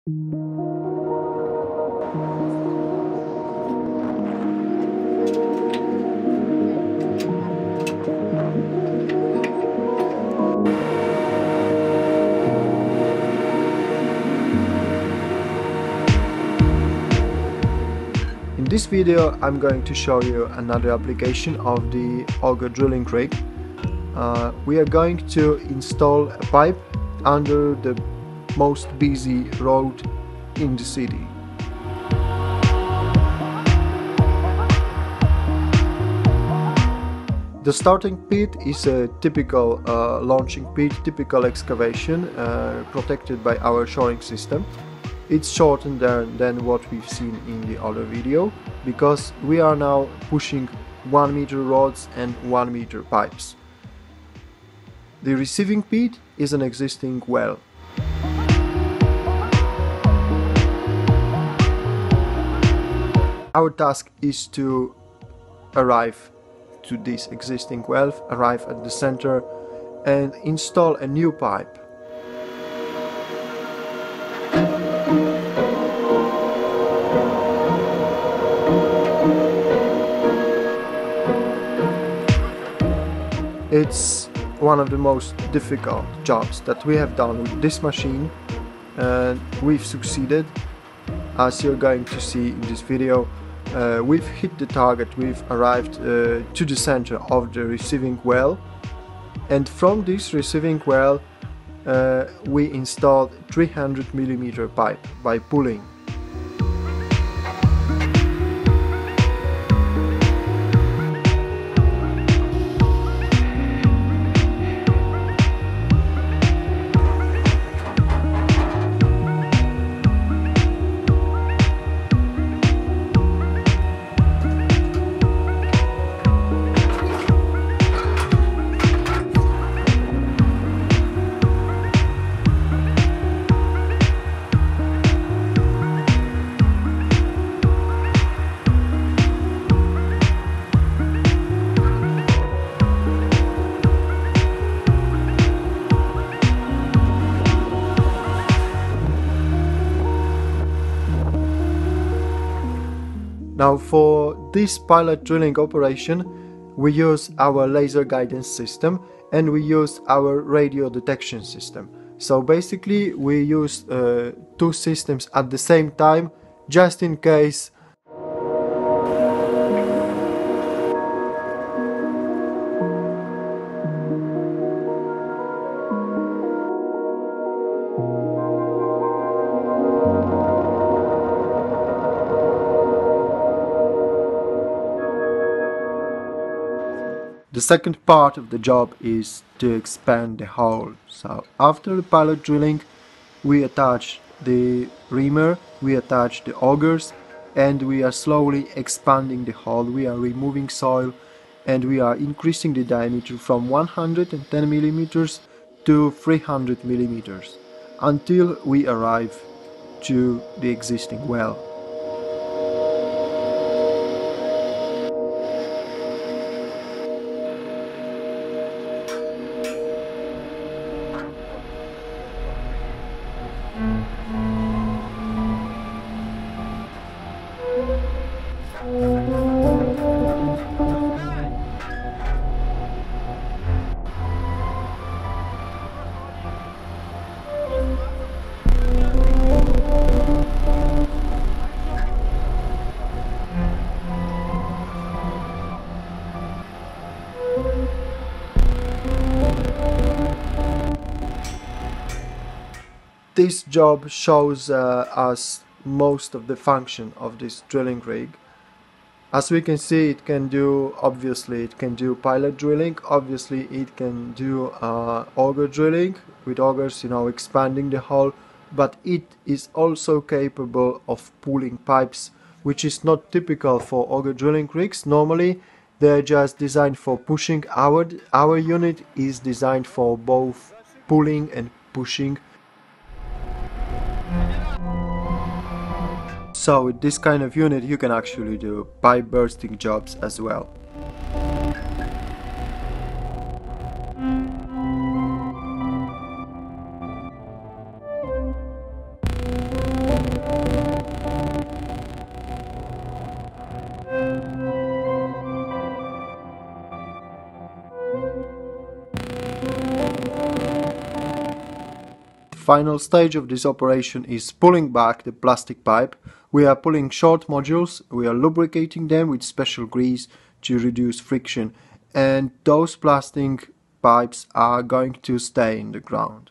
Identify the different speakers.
Speaker 1: In this video I'm going to show you another application of the auger drilling rig. We are going to install a pipe under the most busy road in the city. The starting pit is a typical launching pit, typical excavation protected by our shoring system. It's shorter than what we've seen in the other video, because we are now pushing 1 meter rods and 1 meter pipes. The receiving pit is an existing well. Our task is to arrive to this existing well, arrive at the center and install a new pipe. It's one of the most difficult jobs that we have done with this machine, and we've succeeded. As you're going to see in this video, we've hit the target, we've arrived to the center of the receiving well, and from this receiving well we installed 300mm pipe by pulling. Now for this pilot drilling operation we use our laser guidance system and we use our radio detection system. So basically we use two systems at the same time, just in case The second part of the job is to expand the hole. So after the pilot drilling we attach the reamer, we attach the augers, and we are slowly expanding the hole. We are removing soil and we are increasing the diameter from 110mm to 300mm until we arrive to the existing well. This job shows us most of the function of this drilling rig. As we can see, it can do, obviously it can do pilot drilling, obviously it can do auger drilling with augers, you know, expanding the hole, but it is also capable of pulling pipes, which is not typical for auger drilling rigs. Normally they're just designed for pushing. Our unit is designed for both pulling and pushing. So with this kind of unit you can actually do pipe bursting jobs as well. final stage of this operation is pulling back the plastic pipe. We are pulling short modules, we are lubricating them with special grease to reduce friction, and those plastic pipes are going to stay in the ground.